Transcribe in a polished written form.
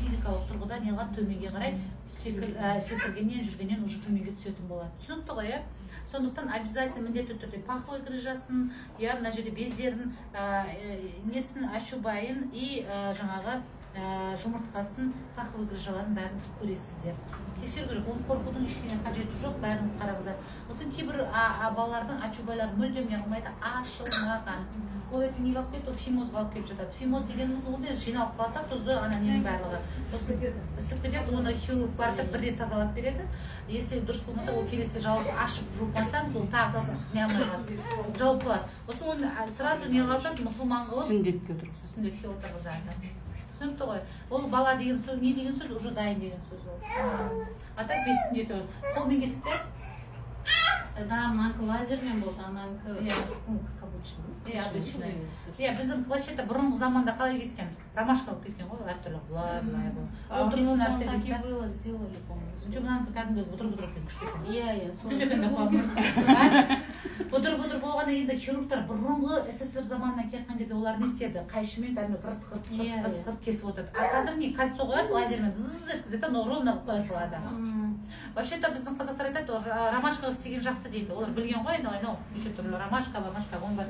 физикалық тұрғыда неғылады, төменге қарай секіргеннен жүргеннен уже төменге түсетін болады. Түсінікті ғой, сондықтан обязательно міндетті түрде паховой грыжасын, мына жерде бездерін, несін, ашубайын и жаңағы жұмыртқасын, паховой грыжаларын бәрін көресіздер. Тексеру керек, оны қорқудың ешкене қажеті жоқ, бәріңіз қараңыздар. Осы кейбір балалардың ачубайлары мүлдем неғылмайды, ашылмаған. Ол ертең не алып кетті, фимозға алып кетіп жатады. Фимоз дегеніміз ол жиналып қалады, тұзы ненің барлығы. Ісіп кетеді, оны хирург барып бірден тазалап береді. Если дұрыс болмаса, ол келесі жауып ашып жуылмасаңыз, ол тағы жауып қалады. Осы оны сразу не қылады, мұсылман қылып сүндетке отырғызады. Түсінікті ғой. Ол бала деген сөз, не деген сөз, уже дайын деген сөз ол. А так бесін жеті ол. Қолмен кесіп бер? Да, манка лазермен болды, ананка обычный. Біздің вообще-то бұрынғы заманда қалай кескен? Ромашкалық кескен ғой, әртүрлі былай. Так и было, сделали, по-моему. Мынаны кәдімгі бұдыр-бұдыр екен, күшті екен. Күшті екен. Бұдыр-бұдыр болғанда енді хирургтар бұрынғы СССР заманынан кеткен кезде олар не істеді? Қайшымен кәдімгі қырт кесіп отырды. А қазір не, кольцо қояды, лазермен зыз еткізеді, но ровно қоя салады. Вообще-то біздің қазақтар айтады, ромашка істеген жақсы дейді. Олар білген ғой, неше түрлі ромашка, оны бар.